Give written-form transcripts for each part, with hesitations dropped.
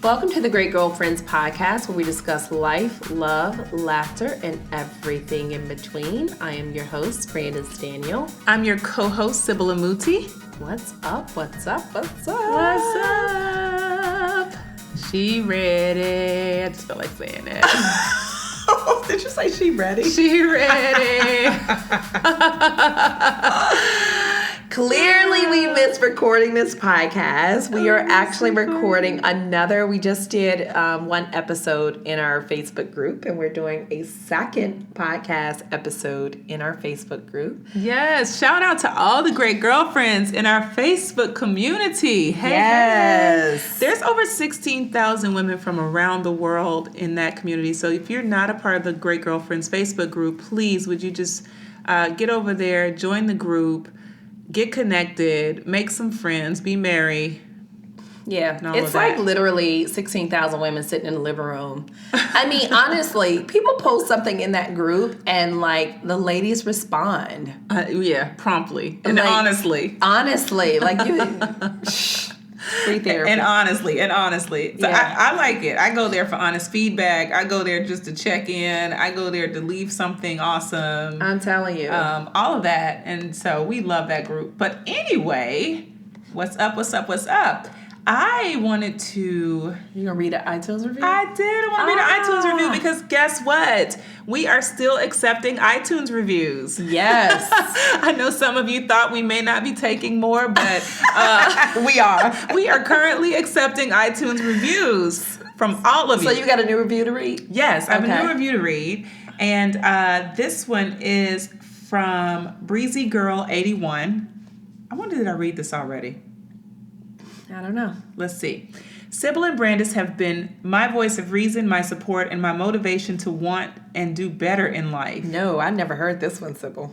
Welcome to the Great Girlfriends podcast, where we discuss life, love, laughter, and everything in between. I am your host, Brandis Daniel. I'm your co-host, Sybil Amuti. What's up? What's up? What's up? What's up? She ready. I just felt like saying that. Did you say she ready? She ready. Clearly, we missed recording this podcast. We are actually recording another. We just did one episode in our Facebook group, and we're doing a second podcast episode in our Facebook group. Yes. Shout out to all the great girlfriends in our Facebook community. Hey, yes. Hey. There's over 16,000 women from around the world in that community. So if you're not a part of the Great Girlfriends Facebook group, please, would you just get over there, join the group, get connected, make some friends, be merry. Yeah, it's like literally 16,000 women sitting in the living room. I mean, honestly, people post something in that group and like the ladies respond. Yeah, promptly and like, honestly. Honestly, like you. Free therapy. And honestly. So yeah. I like it. I go there for honest feedback. I go there just to check in. I go there to leave something awesome. I'm telling you. All of that. And so we love that group. But anyway, what's up? I wanted to... You gonna read an iTunes review? I did. I want to read an iTunes review because guess what? We are still accepting iTunes reviews. Yes. I know some of you thought we may not be taking more, but we are. We are currently accepting iTunes reviews from all of you. So you got a new review to read? Yes, I have a new review to read. And this one is from Breezy Girl 81. I wonder, did I read this already? I don't know. Let's see. Sybil and Brandis have been my voice of reason, my support, and my motivation to want and do better in life. No, I never heard this one, Sybil.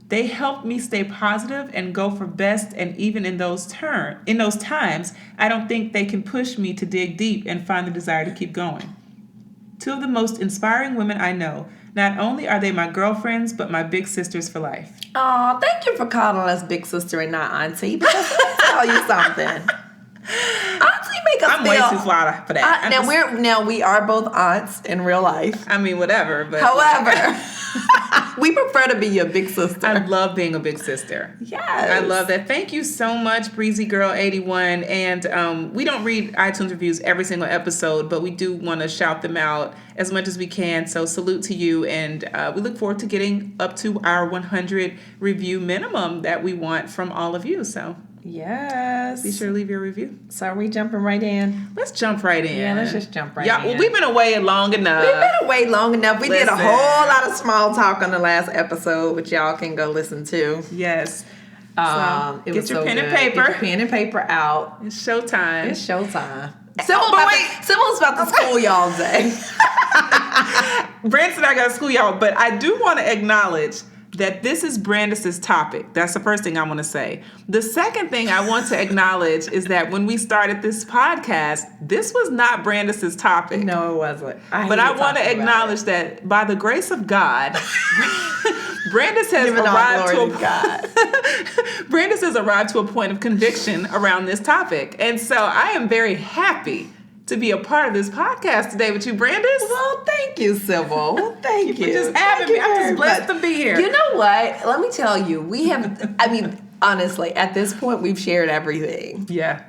They helped me stay positive and go for best, and even in those times, I don't think they can push me to dig deep and find the desire to keep going. Two of the most inspiring women I know. Not only are they my girlfriends, but my big sisters for life. Oh, thank you for calling us big sister and not auntie. Because let me tell you something. Auntie make us I'm way too fly for that. We are both aunts in real life. I mean, whatever. But however, we prefer to be your big sister. I love being a big sister. Yes, I love that. Thank you so much, Breezy Girl 81. And we don't read iTunes reviews every single episode, but we do want to shout them out as much as we can. So salute to you, and we look forward to getting up to our 100 review minimum that we want from all of you. So. Yes. Be sure to leave your review. So are we jumping right in? Let's jump right in. Yeah, let's just jump right in. Well, we've been away long enough. We did a whole lot of small talk on the last episode, which y'all can go listen to. Yes. Get your pen and paper. Get your pen and paper out. It's showtime. Sybil's about to school y'all today. Brandis and I got to school y'all, but I do want to acknowledge that this is Brandis' topic. That's the first thing I want to say. The second thing I want to acknowledge is that when we started this podcast, this was not Brandis' topic. No, it wasn't. But I want to acknowledge that by the grace of God, Brandis has Brandis has arrived to a point of conviction around this topic. And so I am very happy to be a part of this podcast today with you, Brandis. Well, thank you, Sybil. Well, thank you. For just having me. I'm just blessed to be here. You know what? Let me tell you, we have, honestly, at this point, we've shared everything. Yeah.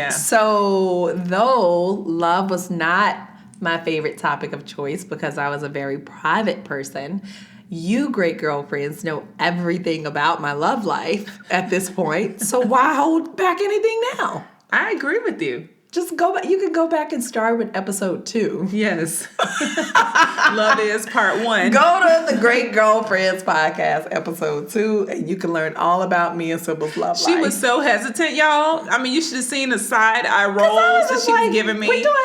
So, though love was not my favorite topic of choice because I was a very private person, you great girlfriends know everything about my love life at this point. So why hold back anything now? I agree with you. Just go back. You can go back and start with episode 2. Yes. Love is part 1. Go to the Great Girlfriends podcast, episode 2, and you can learn all about me and Sybil's love life. She was so hesitant, y'all. I mean, you should have seen the side eye rolls that she was giving me. We're doing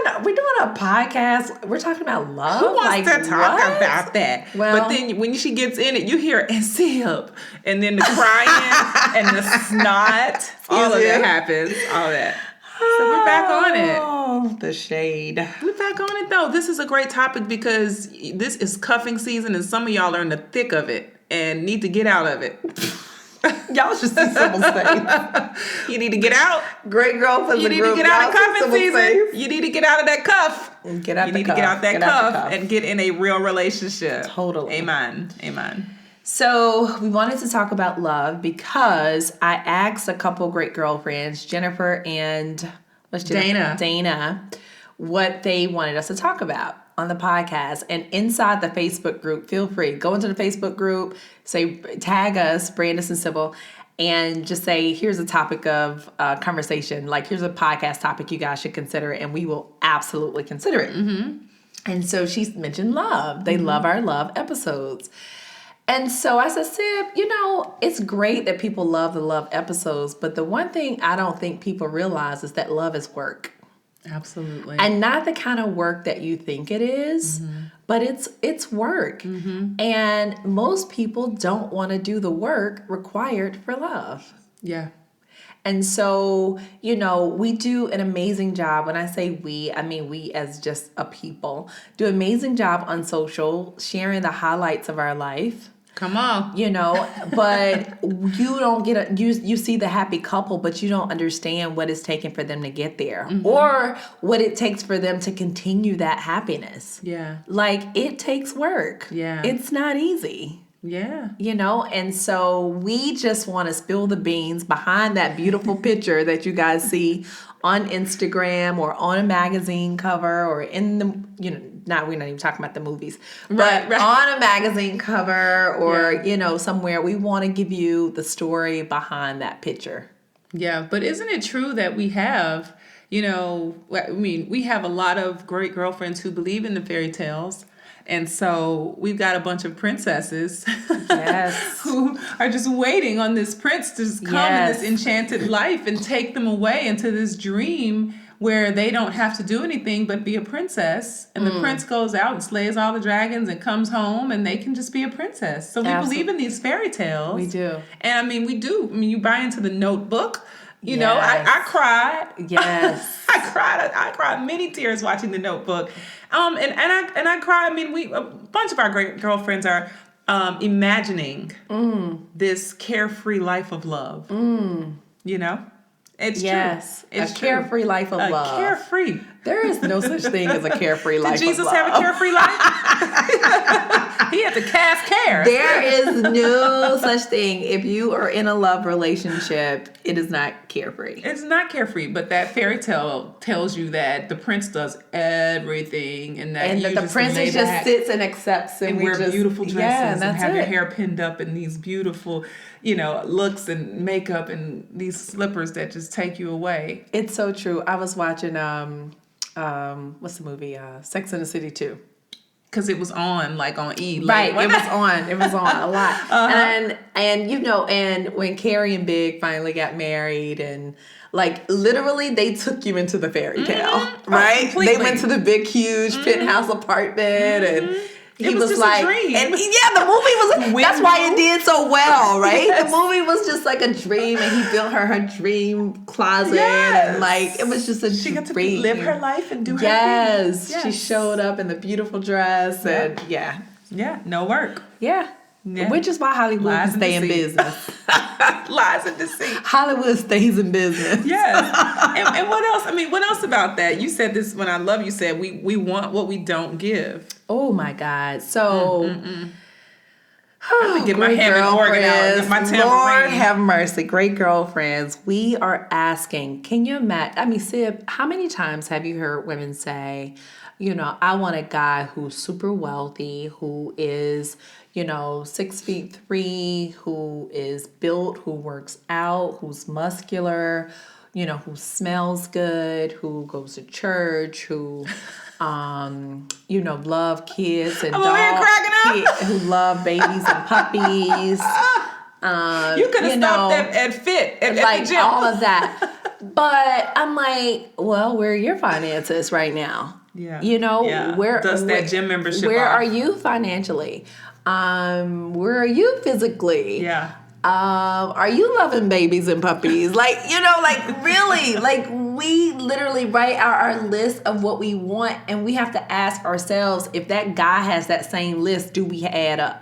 a podcast. We're talking about love. Who wants to talk about that? Well, but then when she gets in it, you hear and Syb, and then the crying and the snot. All of that happens. All that. So we're back on it. Oh, the shade. We're back on it, though. This is a great topic because this is cuffing season and some of y'all are in the thick of it and need to get out of it. Y'all should see Sybil's face. You need to get out. Great girlfriends. You need to get out of cuffing season. You need to get out of that cuff. Get out you the need cuff. to get out that Get out the cuff cuff. and get in a real relationship. Totally. Amen. Amen. So we wanted to talk about love because I asked a couple great girlfriends, Jennifer and Dana, what they wanted us to talk about on the podcast. And inside the Facebook group, feel free, go into the Facebook group, tag us, Brandis and Sybil, and just say, here's a topic of conversation. Like, here's a podcast topic you guys should consider, and we will absolutely consider it. Mm-hmm. And so she mentioned love. They love our love episodes. And so I said, Sib, it's great that people love the love episodes, but the one thing I don't think people realize is that love is work. Absolutely. And not the kind of work that you think it is, but it's work. Mm-hmm. And most people don't want to do the work required for love. Yeah. And so, we do an amazing job. When I say we, I mean we as just a people, do an amazing job on social, sharing the highlights of our life. Come on. But you don't get you see the happy couple, but you don't understand what it's taken for them to get there or what it takes for them to continue that happiness. Yeah. Like, it takes work. Yeah. It's not easy. Yeah. And so we just want to spill the beans behind that beautiful picture that you guys see on Instagram or on a magazine cover or in the, we're not even talking about the movies, but right. on a magazine cover or, somewhere. We want to give you the story behind that picture. Yeah. But isn't it true that we have, we have a lot of great girlfriends who believe in the fairy tales. And so we've got a bunch of princesses who are just waiting on this prince to just come in this enchanted life and take them away into this dream where they don't have to do anything but be a princess. And the prince goes out and slays all the dragons and comes home and they can just be a princess. So we believe in these fairy tales. We do. And we do. You buy into the Notebook. I cried. Yes. I cried many tears watching The Notebook. And I cried. A bunch of our great girlfriends are imagining this carefree life of love. It's true. It's a carefree life of love. Carefree. There is no such thing as a carefree life of love. Did Jesus have a carefree life? He had to cast cares. There is no such thing. If you are in a love relationship, it is not carefree. It's not carefree, but that fairy tale tells you that the prince does everything, and that the princess just sits and accepts, and wear beautiful dresses and have your hair pinned up in these beautiful, looks and makeup and these slippers that just take you away. It's so true. I was watching what's the movie? Sex and the City 2. Because it was on, on E! Right, it was on a lot. And and when Carrie and Big finally got married, and literally they took you into the fairy tale, right? They went to the big, huge penthouse apartment, and he was just like, a dream. and the movie was, that's why it did so well, right? The movie was just like a dream, and he built her dream closet, and it was just a dream. She got to live her life and do her thing. Yes, she showed up in the beautiful dress, and yeah, no work. Yeah. Which is why Hollywood can stay in business. Lies and deceit. Hollywood stays in business. Yes. And what else? What else about that? You said this when I love you said we want what we don't give. Oh my God. So I get my Hammond organ out, my tambourine. Lord have mercy. Great girlfriends. We are asking, can you imagine? Sib, how many times have you heard women say, I want a guy who's super wealthy, who is 6'3", who is built, who works out, who's muscular, who smells good, who goes to church, who, love kids and dogs, who love babies and puppies. You could have stopped at Fit, at the gym. All of that. But I'm like, well, where are your finances right now? Yeah. Where does that gym membership? Where are you financially? Where are you physically? Yeah. Are you loving babies and puppies? Really, we literally write our list of what we want, and we have to ask ourselves if that guy has that same list, do we add up?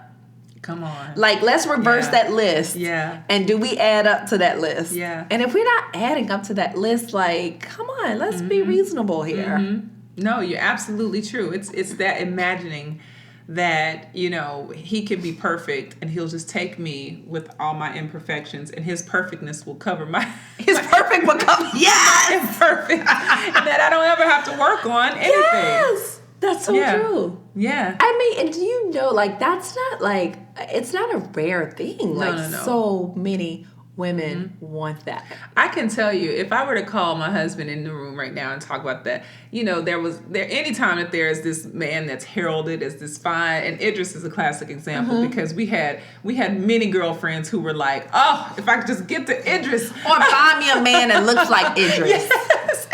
Come on. Like, let's reverse that list. Yeah. And do we add up to that list? Yeah. And if we're not adding up to that list, like, come on, let's be reasonable here. No, you're absolutely true. It's that imagining that, you know, he could be perfect and he'll just take me with all my imperfections and his perfectness will cover my His perfect will come. Yes! imperfect. And that I don't ever have to work on anything. Yes! That's so true. Yeah. I mean, and do you know, like, that's not, like, it's not a rare thing. Like, No. so many women want that. I can tell you, if I were to call my husband in the room right now and talk about that, you know, anytime that there is this man that's heralded as this fine, and Idris is a classic example because we had many girlfriends who were like, oh, if I could just get to Idris. Or find me a man that looks like Idris. Yes.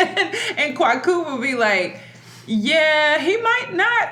And Kwaku would be like, yeah, he might not,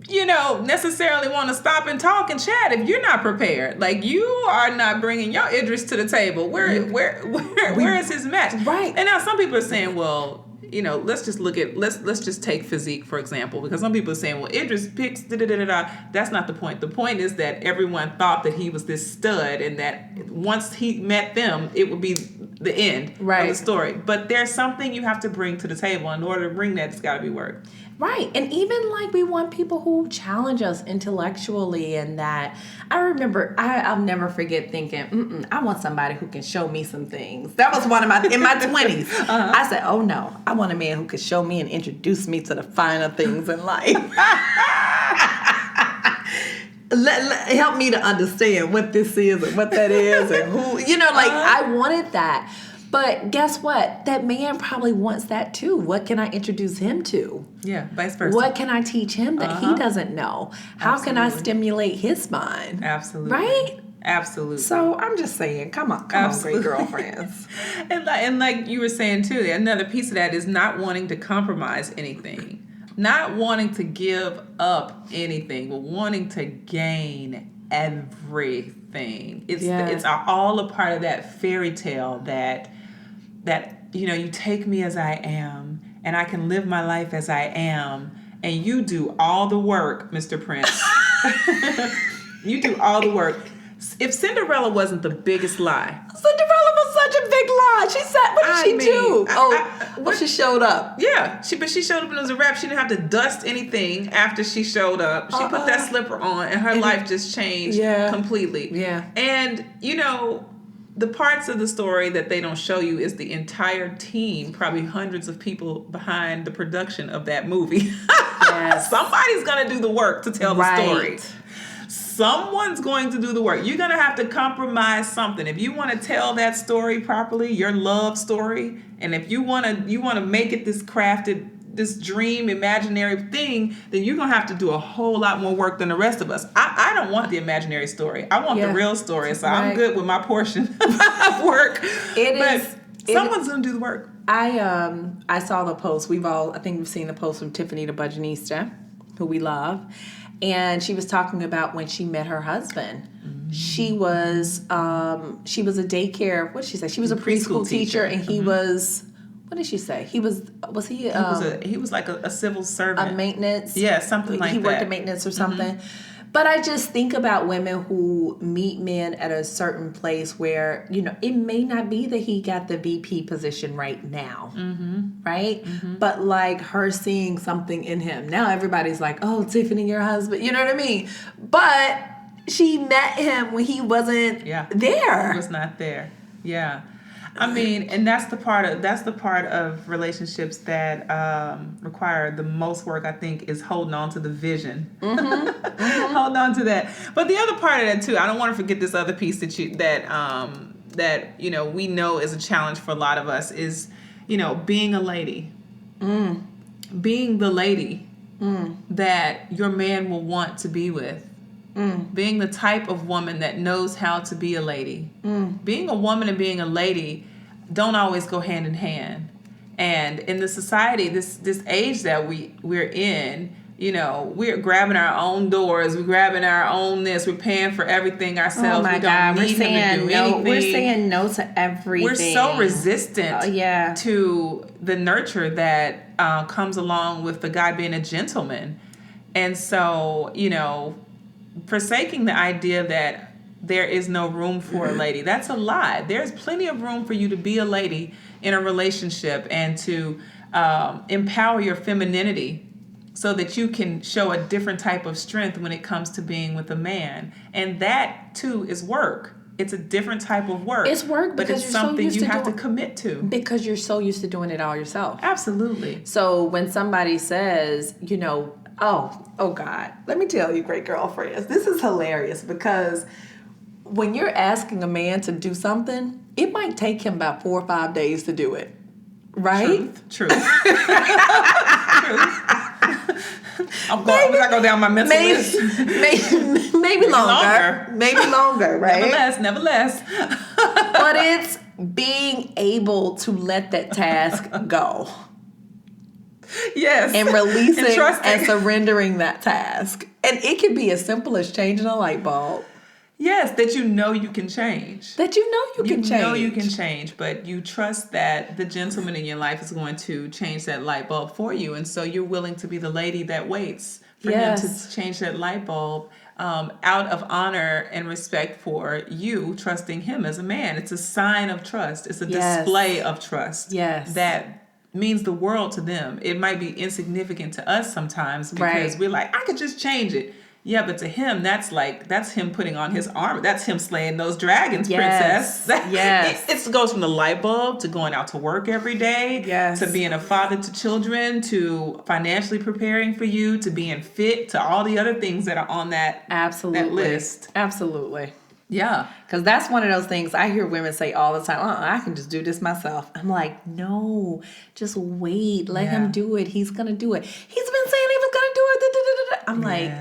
you know, necessarily want to stop and talk and chat if you're not prepared. Like, you are not bringing your Idris to the table. Where is his match? Right. And now some people are saying, well, you know, let's just take physique, for example, because some people are saying, well, Idris picks da-da-da-da-da. That's not the point. The point is that everyone thought that he was this stud and that once he met them, it would be the end of the story. But there's something you have to bring to the table. In order to bring that, it's got to be work. Right. And even like we want people who challenge us intellectually, and that I remember I'll never forget thinking, I want somebody who can show me some things. That was one of my in my 20s. I said, oh no, I want a man who could show me and introduce me to the finer things in life. Help me to understand what this is and what that is and who, you know, like I wanted that. But guess what? That man probably wants that too. What can I introduce him to? Yeah, vice versa. What can I teach him that he doesn't know? How can I stimulate his mind? Absolutely. Right? Absolutely. So I'm just saying, come on, great girlfriends. and like you were saying too, another piece of that is not wanting to compromise anything. Not wanting to give up anything, but wanting to gain everything. It's all a part of that fairy tale that you know, you take me as I am and I can live my life as I am and you do all the work, Mr. Prince. You do all the work. If Cinderella wasn't the biggest lie. Cinderella was such a big lie. She said, what did she do? She showed up. Yeah, but she showed up and it was a wrap. She didn't have to dust anything after she showed up. She put that slipper on and her life just changed completely. Yeah. And, you know, the parts of the story that they don't show you is the entire team, probably hundreds of people behind the production of that movie. Yes. Somebody's going to do the work to tell the story. Someone's going to do the work. You're going to have to compromise something. If you want to tell that story properly, your love story, and if you want to make it this crafted, this dream, imaginary thing, then you're going to have to do a whole lot more work than the rest of us. I don't want the imaginary story. I want the real story. So I'm good with my portion of work. Someone's going to do the work. I saw the post. I think we've seen the post from Tiffany the Budgetnista, who we love. And she was talking about when she met her husband. Mm-hmm. She was a daycare. What did she say? She was a preschool teacher, and he was. What did she say? He was he? He was like a civil servant. A maintenance. Yeah, something like that. He worked at maintenance or something. Mm-hmm. But I just think about women who meet men at a certain place where, you know, it may not be that he got the VP position right now, right? Mm-hmm. But like her seeing something in him. Now everybody's like, oh, Tiffany, your husband. You know what I mean? But she met him when he wasn't there. He was not there. Yeah. I mean, and that's the part of relationships that require the most work, I think, is holding on to the vision. Mm-hmm. Mm-hmm. Holding on to that. But the other part of that too, I don't want to forget this other piece that you know we know is a challenge for a lot of us is, you know, being a lady, being the lady that your man will want to be with. Being the type of woman that knows how to be a lady. Being a woman and being a lady don't always go hand in hand. And in the society, this age that we're in, you know, we're grabbing our own doors, we're grabbing our own this, we're paying for everything ourselves. Oh my God, we're saying no. We're saying no to everything. We're so resistant to the nurture that comes along with the guy being a gentleman. And so, you know, forsaking the idea that there is no room for a lady. That's a lie. There's plenty of room for you to be a lady in a relationship and to empower your femininity so that you can show a different type of strength when it comes to being with a man. And that, too, is work. It's a different type of work. It's work but because it's you're something so used you to have to doing, commit to. because you're so used to doing it all yourself. Absolutely. So when somebody says, oh God, let me tell you, great girlfriends, this is hilarious because when you're asking a man to do something, it might take him about 4 or 5 days to do it. Right? Truth. I'm gonna go down my mental list. Maybe longer. Maybe longer, right? Never less. But it's being able to let that task go. Yes. And releasing trusting. and surrendering that task. And it can be as simple as changing a light bulb. Yes, that you know you can change. That you know you can change. You know you can change, but you trust that the gentleman in your life is going to change that light bulb for you. And so you're willing to be the lady that waits for him to change that light bulb out of honor and respect for you trusting him as a man. It's a sign of trust. It's a display of trust. Yes. That means the world to them. It might be insignificant to us sometimes because we're like, I could just change it. Yeah, but to him, that's him putting on his armor. That's him slaying those dragons, princess. It goes from the light bulb to going out to work every day, to being a father to children, to financially preparing for you, to being fit, to all the other things that are on that list. Absolutely. Yeah. Because that's one of those things I hear women say all the time, I can just do this myself. I'm like, no, just wait. Let him do it. He's going to do it. He's been saying he was going to do it. I'm like...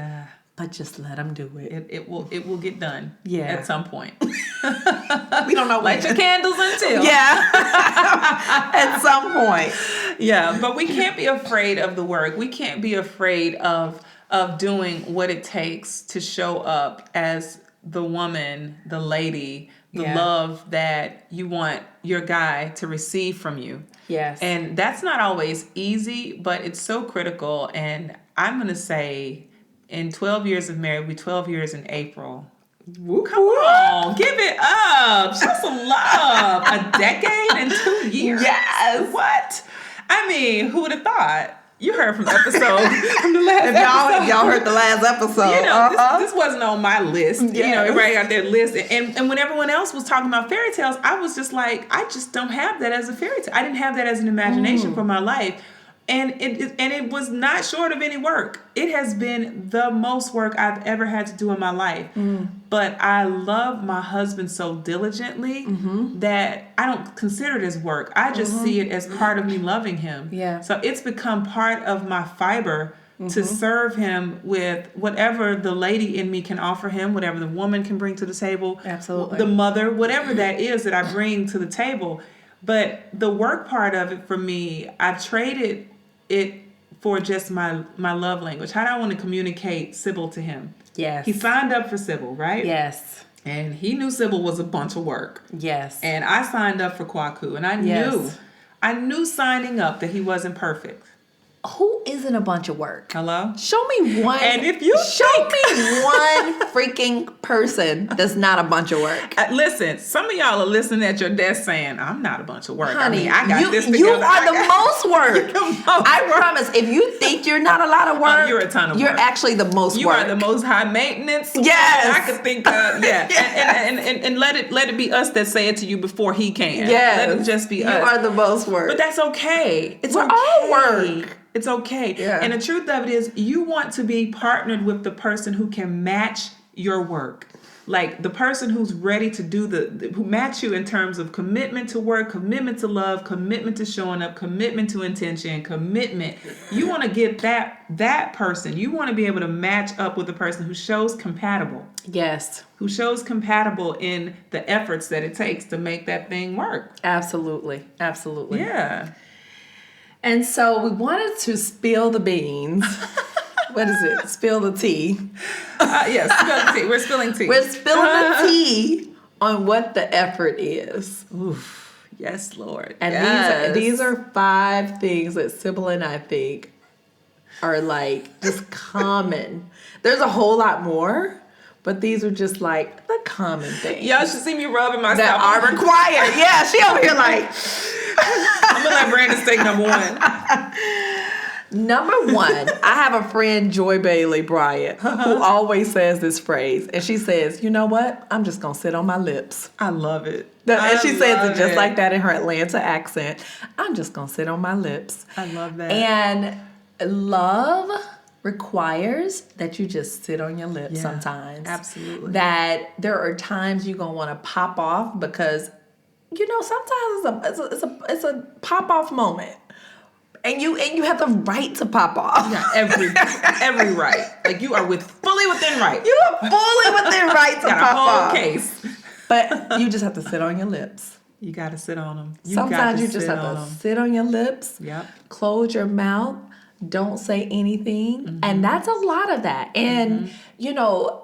But just let them do it. It will get done. Yeah. At some point. We don't know when. Light your candles until. Yeah. At some point. Yeah, but we can't be afraid of the work. We can't be afraid of doing what it takes to show up as the woman, the lady, the love that you want your guy to receive from you. Yes. And that's not always easy, but it's so critical. And I'm going to say... in 12 years of marriage, we'll be 12 years in April. Come on, give it up. Show some love. A decade and 2 years. Yes. What? I mean, who would have thought? You heard from the last episode. Y'all heard the last episode. This wasn't on my list. Yes. Everybody got their list. And when everyone else was talking about fairy tales, I was just like, I just don't have that as a fairy tale. I didn't have that as an imagination for my life. And it was not short of any work. It has been the most work I've ever had to do in my life. But I love my husband so diligently that I don't consider it as work. I just see it as part of me loving him. Yeah. So it's become part of my fiber to serve him with whatever the lady in me can offer him, whatever the woman can bring to the table. Absolutely. The mother, whatever that is that I bring to the table. But the work part of it for me, I've traded it for just my love language. How do I want to communicate Sybil to him? Yes. He signed up for Sybil, right? Yes. And he knew Sybil was a bunch of work. Yes. And I signed up for Kwaku, and I knew signing up that he wasn't perfect. Who isn't a bunch of work? Hello? Show me one. And if you show me one freaking person that's not a bunch of work. Listen, some of y'all are listening at your desk saying, I'm not a bunch of work. Honey, I got this together. You are the most work. I promise. If you think you're not a lot of work, you're a ton of work. You're actually the most you work. You are the most high maintenance. Yes. I could think of, and let it be us that say it to you before he can. Yes. Let it just be us. You are the most work. But that's okay. We're all work. It's okay. Yeah. And the truth of it is, you want to be partnered with the person who can match your work. Like the person who's ready to who match you in terms of commitment to work, commitment to love, commitment to showing up, commitment to intention, commitment. You want to get that person. You want to be able to match up with the person who shows compatible. Yes. Who shows compatible in the efforts that it takes to make that thing work. Absolutely. Absolutely. Yeah. And so we wanted to spill the beans. What is it? Spill the tea. Yes, spill the tea. We're spilling tea. We're spilling the tea on what the effort is. Oof. Yes, Lord. And these are 5 things that Sybil and I think are like just common. There's a whole lot more, but these are just like the common things. Y'all should see me rubbing myself. That are required. Yeah, she over here like. I'm gonna let Brandon take number one. Number one, I have a friend, Joy Bailey Bryant, who always says this phrase. And she says, you know what? I'm just going to sit on my lips. I love it. And she says it just like that in her Atlanta accent. I'm just going to sit on my lips. I love that. And love requires that you just sit on your lips sometimes. Absolutely. That there are times you're going to want to pop off because, you know, sometimes it's a pop off moment. And you have the right to pop off. Yeah, every right. Like you are fully within right. You are fully within right to got pop a whole off. Case. But you just have to sit on your lips. You got to sit on them. Sometimes you just have to sit on your lips. Yep. Close your mouth. Don't say anything. Mm-hmm. And that's a lot of that. And, you know,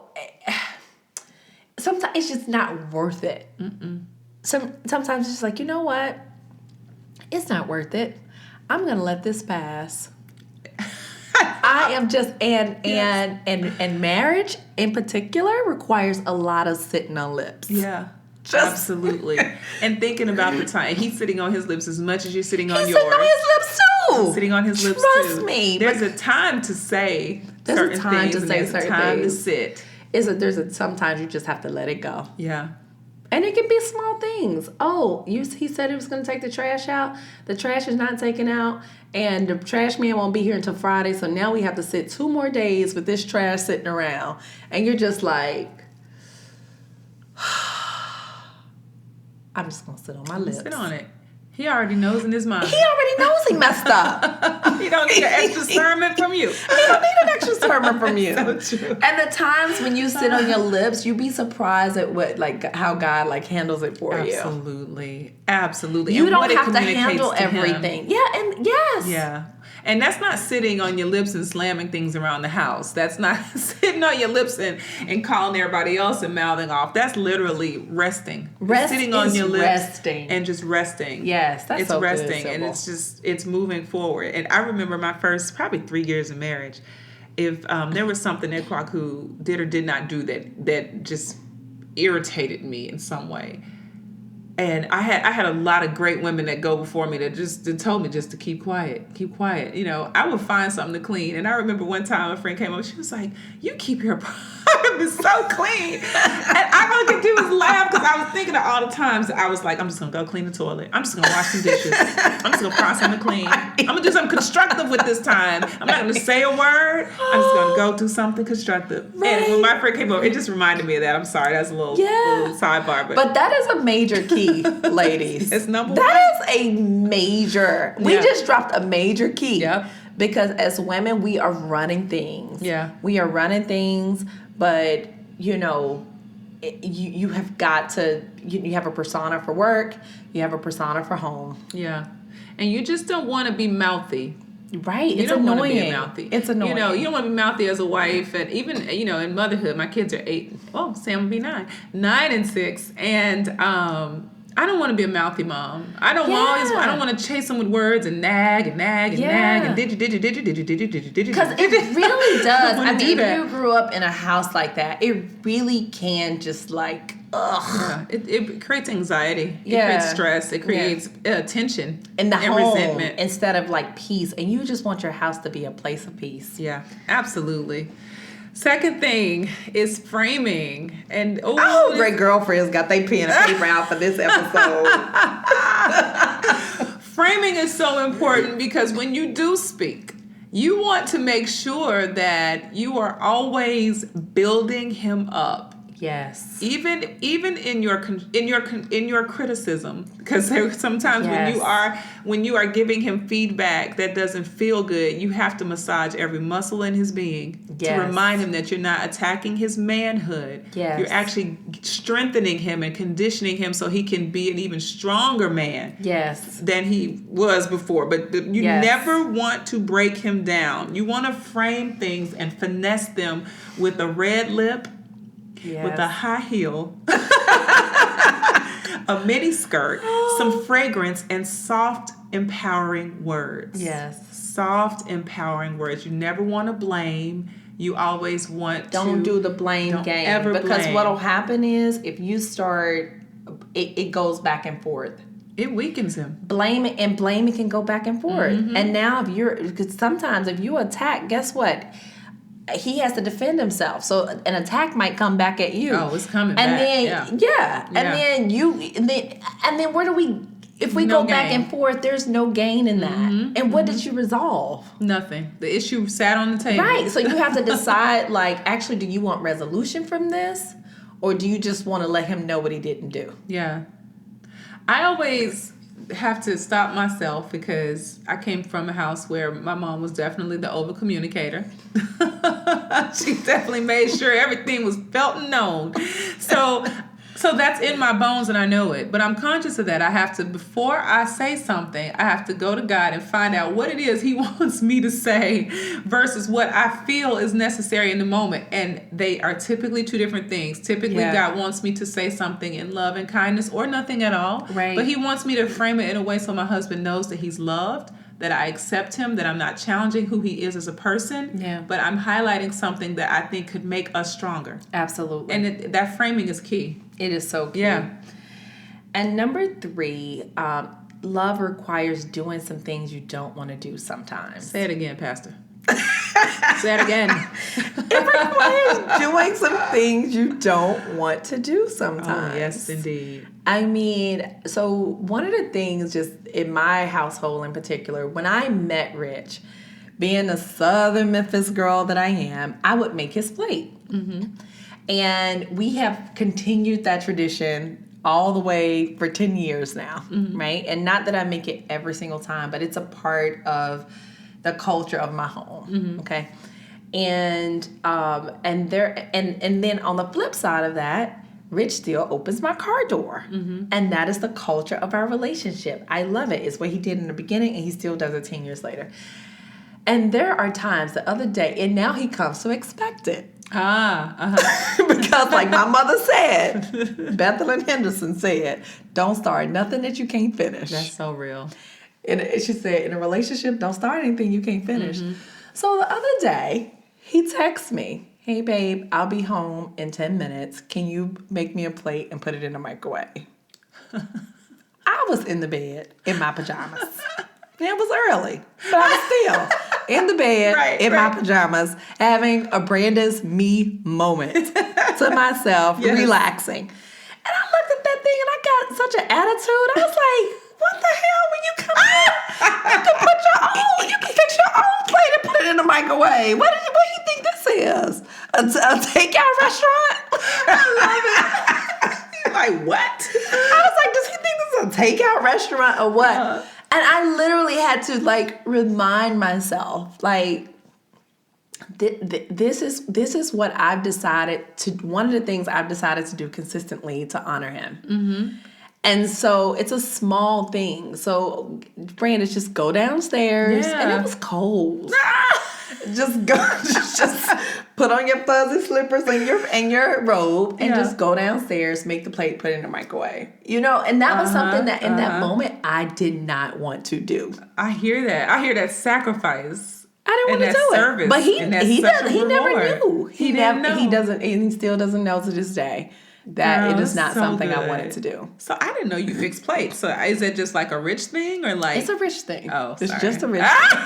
sometimes it's just not worth it. Sometimes it's just like, you know what? It's not worth it. I'm gonna let this pass. I am just and marriage in particular requires a lot of sitting on lips. Yeah. Absolutely. And thinking about the time. He's sitting on his lips as much as you're sitting on yours. He's sitting on his lips too. Sitting on his lips Trust too. me. There's a time to say certain things. There's a time to sit. Sometimes you just have to let it go. Yeah. And it can be small things. Oh, he said he was going to take the trash out. The trash is not taken out. And the trash man won't be here until Friday. So now we have to sit 2 more days with this trash sitting around. And you're just like, I'm just going to sit on my lips. Sit on it. He already knows in his mind. He already knows he messed up. He don't need an extra sermon from you. He don't need an extra sermon from you. So true. And the times when you sit on your lips, you'd be surprised at how God handles it for you. Absolutely. You and don't have to handle everything. Yeah, and yes. Yeah. And that's not sitting on your lips and slamming things around the house. That's not sitting on your lips and calling everybody else and mouthing off. That's literally resting. Sitting on your lips resting. And just resting. Yes, that's so resting, good, and it's moving forward. And I remember my first probably 3 years of marriage. If there was something that Kwaku did or did not do that just irritated me in some way. And I had a lot of great women that go before me that told me just to keep quiet. You know, I would find something to clean. And I remember one time a friend came up, she was like, you keep your apartment so clean. And all I could do was laugh because I was thinking of all the times that I was like, I'm just going to go clean the toilet. I'm just going to wash some dishes. I'm just going to find something to clean. I'm going to do something constructive with this time. I'm not going to say a word. I'm just going to go do something constructive. Right. And when my friend came over, it just reminded me of that. I'm sorry. That's a little sidebar. But that is a major key, ladies. It's number one. That is a major. We just dropped a major key. Yep. Because as women, we are running things. Yeah. We are running things, but, you know, you have got to, you have a persona for work, you have a persona for home. Yeah. And you just don't want to be mouthy. Right. You It's don't annoying. want to be mouthy. It's annoying. You know, you don't want to be mouthy as a wife. And even, you know, in motherhood, my kids are 8. Oh, Sam will be 9. 9 and 6. And, I don't want to be a mouthy mom. I don't want to chase them with words and nag and nag and nag and did you. Because it really does. I mean, if you grew up in a house like that, it really can just like, ugh. Yeah, it creates anxiety. It creates stress. It creates tension in the and home resentment instead of like peace. And you just want your house to be a place of peace. Yeah, absolutely. Second thing is framing. And great girlfriends got their pen and paper out for this episode. Framing is so important because when you do speak, you want to make sure that you are always building him up. Yes. Even in your criticism, because sometimes when you are giving him feedback that doesn't feel good, you have to massage every muscle in his being to remind him that you're not attacking his manhood. Yes. You're actually strengthening him and conditioning him so he can be an even stronger man. Yes. Than he was before. But you never want to break him down. You want to frame things and finesse them with a red lip. Yes. With a high heel, a mini skirt, some fragrance, and soft, empowering words. Yes. Soft, empowering words. You never want to blame. You always want Don't to... do the blame don't game. ever Because blame. what'll happen is if you start, it goes back and forth. It weakens him. Blaming can go back and forth. And now because sometimes if you attack, guess what? He has to defend himself. So an attack might come back at you. Oh, it's coming and back. Then, and then where do we, if we No go back gain. and forth, there's no gain in that. And what did you resolve? Nothing. The issue sat on the table. Right. So you have to decide, like, actually, do you want resolution from this? Or do you just want to let him know what he didn't do? Yeah. I always have to stop myself because I came from a house where my mom was definitely the over communicator. She definitely made sure everything was felt and known. So that's in my bones and I know it. But I'm conscious of that. I have to, before I say something, I have to go to God and find out what it is he wants me to say versus what I feel is necessary in the moment. And they are typically two different things. Typically, God wants me to say something in love and kindness or nothing at all. Right. But he wants me to frame it in a way so my husband knows that he's loved, that I accept him, that I'm not challenging who he is as a person, but I'm highlighting something that I think could make us stronger. Absolutely. And that framing is key. It is so key. Yeah. And number 3, love requires doing some things you don't want to do sometimes. Say it again, Pastor. Say it again. It requires doing some things you don't want to do sometimes. Oh, yes, indeed. I mean, so one of the things just in my household in particular, when I met Rich, being a Southern Memphis girl that I am, I would make his plate. And we have continued that tradition all the way for 10 years now, right? And not that I make it every single time, but it's a part of the culture of my home, okay? And then on the flip side of that, Rich still opens my car door. And that is the culture of our relationship. I love it. It's what he did in the beginning, and he still does it 10 years later. And there are times, the other day, and now he comes to expect it. Because like my mother said, Bethel and Henderson said, don't start nothing that you can't finish. That's so real. And she said, in a relationship, don't start anything you can't finish. So the other day, he texts me, hey babe, I'll be home in 10 minutes. Can you make me a plate and put it in the microwave? I was in the bed in my pajamas. It was early, but I was still in the bed in my pajamas having a Branda's me moment to myself, relaxing. And I looked at that thing and I got such an attitude. I was like, what the hell? When you come in, you can fix your own plate and put it in the microwave. What do you think this is? A takeout restaurant? I love it. You're like, what? I was like, does he think this is a takeout restaurant or what? And I literally had to like remind myself, like, this is what I've decided to. One of the things I've decided to do consistently to honor him. And so it's a small thing. So, Brandon, just go downstairs, and it was cold. Just go, just put on your fuzzy slippers and your robe, and just go downstairs, make the plate, put it in the microwave. You know, and that was something that in that moment I did not want to do. I hear that. I hear that sacrifice. I didn't want to do service, it, but he never knew. He doesn't, and he still doesn't know to this day that it is not something I wanted to do. So I didn't know you fix plates. So is it just like a Rich thing or like? It's a Rich thing. Oh, it's sorry. just a Rich thing.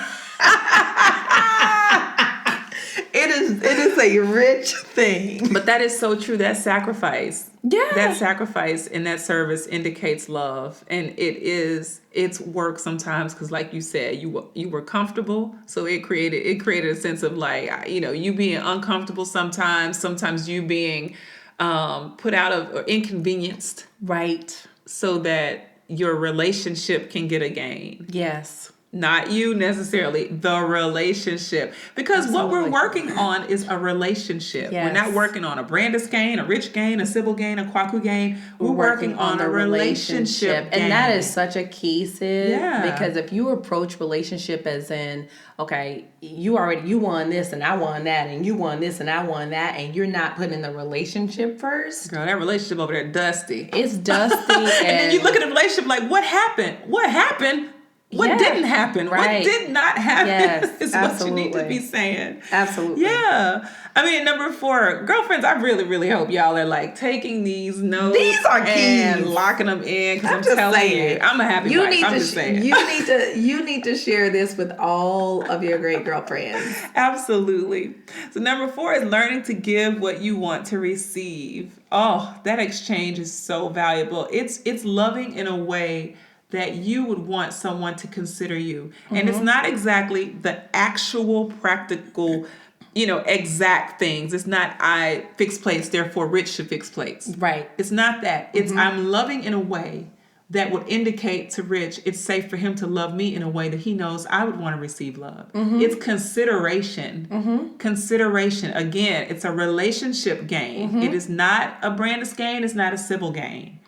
It is a Rich thing. But that is so true. That sacrifice. Yeah. That sacrifice and that service indicates love. And it's work sometimes because like you said, you were comfortable. So it created a sense of like, you know, you being uncomfortable sometimes you being put out of or inconvenienced. Right. So that your relationship can get a gain. Yes. Not you necessarily, the relationship. Because what we're working on is a relationship. Yes. We're not working on a Brandis gain, a Rich gain, a Sybil gain, a Kwaku gain. We're working on a relationship gain. And that is such a key, sis. Yeah. Because if you approach relationship as in, okay, you won this and I won that, and you won this and I won that, and you're not putting the relationship first. Girl, that relationship over there dusty. It's dusty. And then you look at the relationship like, what happened? What happened? What Yeah. didn't happen? Right. What did not happen Yes, is what you need to absolutely. be saying. Absolutely. Yeah. I mean, number 4, girlfriends, I really, really hope y'all are like taking these notes. These are and keys. locking them in, because I'm just telling saying. you, I'm a happy wife. I'm just saying. You need to share this with all of your great girlfriends. Absolutely. So number 4 is learning to give what you want to receive. Oh, that exchange is so valuable. It's loving in a way that you would want someone to consider you. And it's not exactly the actual practical, exact things. It's not I fix plates, therefore Rich should fix plates. Right. It's not that. It's I'm loving in a way that would indicate to Rich it's safe for him to love me in a way that he knows I would want to receive love. It's consideration. Consideration. Again, it's a relationship game. It is not a Brandis game. It's not a Sybil game.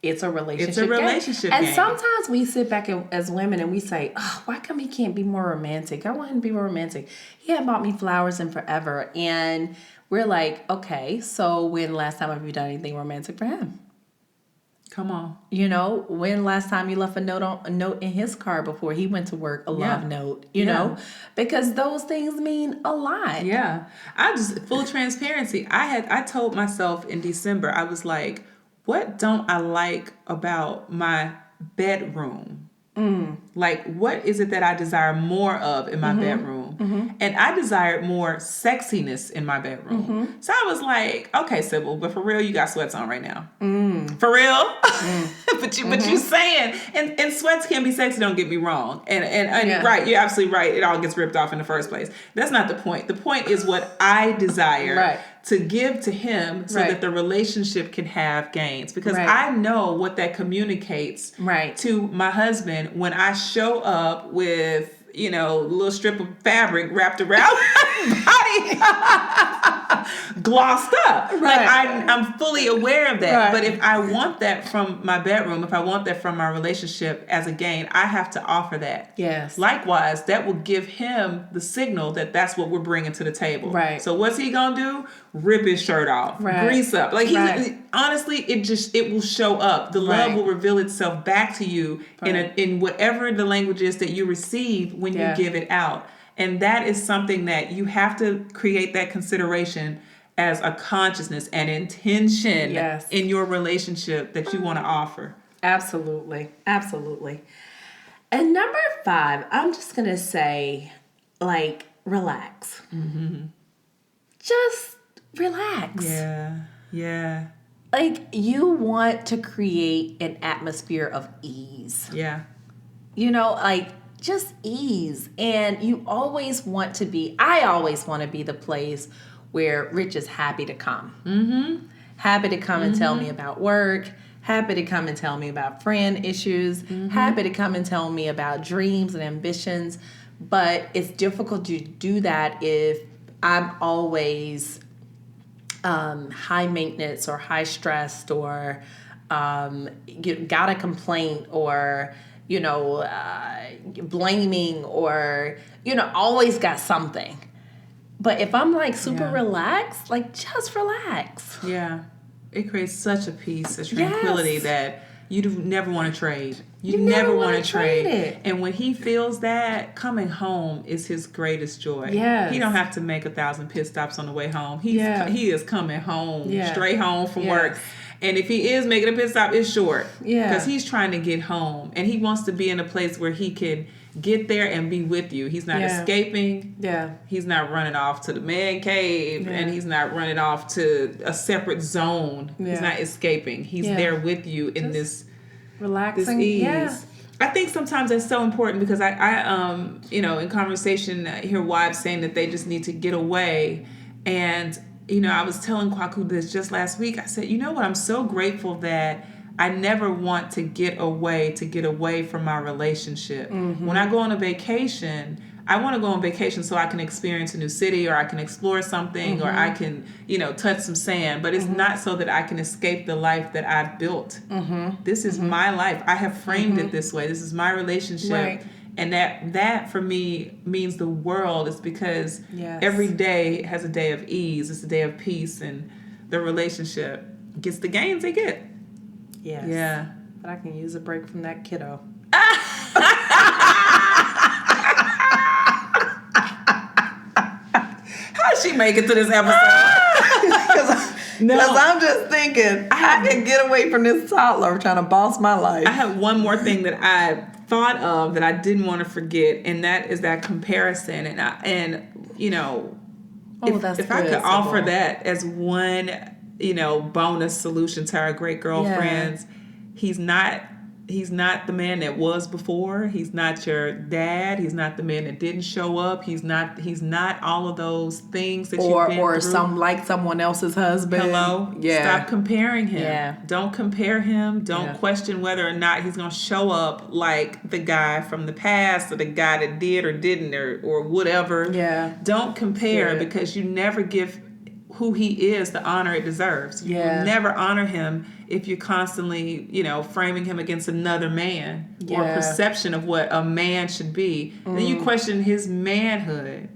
It's a relationship. It's a relationship game. game. And sometimes we sit back as women and we say, oh, why come he can't be more romantic? I want him to be more romantic. He hadn't bought me flowers in forever. And we're like, okay, so when last time have you done anything romantic for him? Come on. When last time you left a note in his car before he went to work, a love note, you know? Because those things mean a lot. Yeah. Full transparency. I told myself in December, I was like, what don't I like about my bedroom? Like, what is it that I desire more of in my bedroom? And I desired more sexiness in my bedroom. So I was like, okay, Sybil, but for real, you got sweats on right now. For real? but you saying, and sweats can be sexy, don't get me wrong. And right, you're absolutely right. It all gets ripped off in the first place. That's not the point. The point is what I desire to give to him so that the relationship can have gains. Because I know what that communicates to my husband when I show up with, a little strip of fabric wrapped around my body, glossed up. Like I'm fully aware of that. But if I want that from my bedroom, if I want that from my relationship as a gain, I have to offer that. Yes. Likewise, that will give him the signal that that's what we're bringing to the table. Right. So what's he gonna do? Rip his shirt off, grease up. Like honestly, it will show up. The love will reveal itself back to you in whatever the language is that you receive when you give it out. And that is something that you have to create that consideration as a consciousness and intention in your relationship that you want to offer. Absolutely. Absolutely. And number 5, I'm just going to say, relax. Just relax. Yeah. You want to create an atmosphere of ease. Yeah. Just ease. And I always want to be the place where Rich is happy to come. Happy to come and tell me about work. Happy to come and tell me about friend issues. Happy to come and tell me about dreams and ambitions. But it's difficult to do that if I'm always high maintenance or high stressed or got a complaint or blaming or always got something. But if I'm super relaxed, just relax. Yeah. It creates such a peace, a tranquility that you do never want to trade. You never want to trade it. And when he feels that, coming home is his greatest joy. Yes. He don't have to make 1,000 pit stops on the way home. He is coming home, straight home from work. And if he is making a pit stop, it's short. Yeah. Because he's trying to get home. And he wants to be in a place where he can get there and be with you. He's not escaping. Yeah. He's not running off to the man cave. Yeah. And he's not running off to a separate zone. Yeah. He's not escaping. He's there with you in this relaxing ease. Yeah. I think sometimes that's so important because I in conversation, I hear wives saying that they just need to get away. And I was telling Kwaku this just last week. I said, you know what? I'm so grateful that I never want to get away from my relationship. When I go on a vacation, I want to go on vacation so I can experience a new city or I can explore something or I can, touch some sand. But it's not so that I can escape the life that I've built. This is my life. I have framed it this way. This is my relationship. Right. And that for me means the world. Is because every day has a day of ease. It's a day of peace. And the relationship gets the gains they get. Yes. Yeah. But I can use a break from that kiddo. if she make it to this episode. Because I'm just thinking, I can get away from this toddler trying to boss my life. I have one more thing that I thought of that I didn't want to forget, and that is that comparison. And you know, if I could offer that as one, bonus solution to our great girlfriends, He's not the man that was before. He's not your dad. He's not the man that didn't show up. He's not all of those things that you've been through. Someone else's husband. Hello? Yeah. Stop comparing him. Yeah. Don't compare him. Don't question whether or not he's going to show up like the guy from the past or the guy that did or didn't or whatever. Yeah. Don't compare because you never give who he is the honor it deserves. You will never honor him if you're constantly, framing him against another man or perception of what a man should be. Then you question his manhood.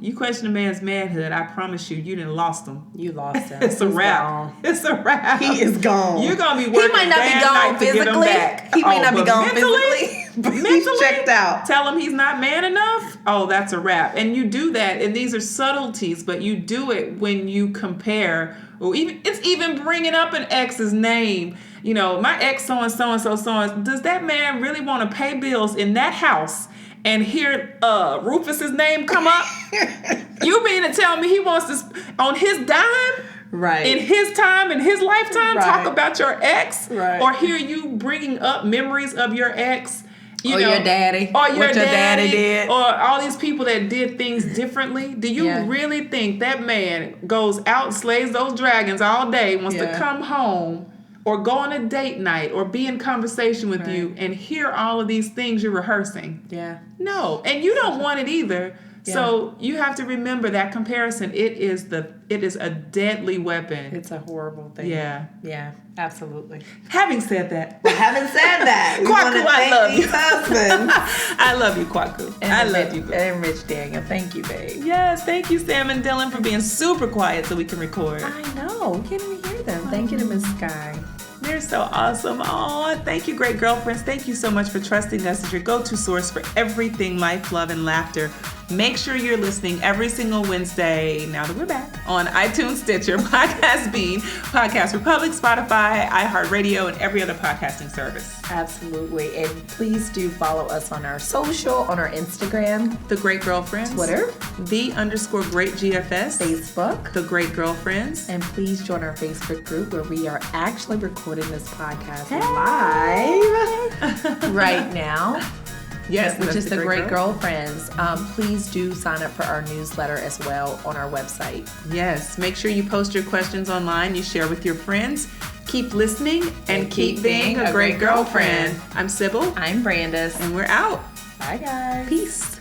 You question a man's manhood, I promise you didn't lost him. You lost him. It's a wrap. It's a wrap. He is gone. You're going to be working. He might not be gone physically. He may not be gone physically. But he's checked out. Tell him he's not man enough. Oh, that's a wrap. And you do that, and these are subtleties, but you do it when you compare, or even bringing up an ex's name. My ex so and so and so so and does that man really want to pay bills in that house and hear Rufus's name come up? You mean to tell me he wants to on his dime? Right. In his time, in his lifetime, talk about your ex? Right. Or hear you bringing up memories of your ex? Your daddy. Or your daddy did. Or all these people that did things differently. Do you really think that man goes out and slays those dragons all day, wants to come home or go on a date night or be in conversation with you and hear all of these things you're rehearsing? Yeah. No. And you don't want it either. Yeah. So you have to remember that comparison. It is a deadly weapon. It's a horrible thing. Yeah. Yeah, absolutely. Having said that, we Kwaku, I love you. I love you, Kwaku. I love you, babe. And Rich Daniel, thank you, babe. Yes, thank you, Sam and Dylan, for being super quiet so we can record. I know. We can't even hear them. Thank you to Miss Sky. They're so awesome. Oh, thank you, great girlfriends. Thank you so much for trusting us as your go-to source for everything life, love, and laughter. Make sure you're listening every single Wednesday, now that we're back, on iTunes, Stitcher, Podcast Bean, Podcast Republic, Spotify, iHeartRadio, and every other podcasting service. Absolutely. And please do follow us on our social, on our Instagram, The Great Girlfriends, Twitter, _GreatGFS, Facebook, The Great Girlfriends. And please join our Facebook group where we are actually recording this podcast live right now. Yes, which is the Great Girlfriends. Please do sign up for our newsletter as well on our website. Yes, make sure you post your questions online, you share with your friends. Keep listening and keep being a great girlfriend. I'm Sybil. I'm Brandis. And we're out. Bye, guys. Peace.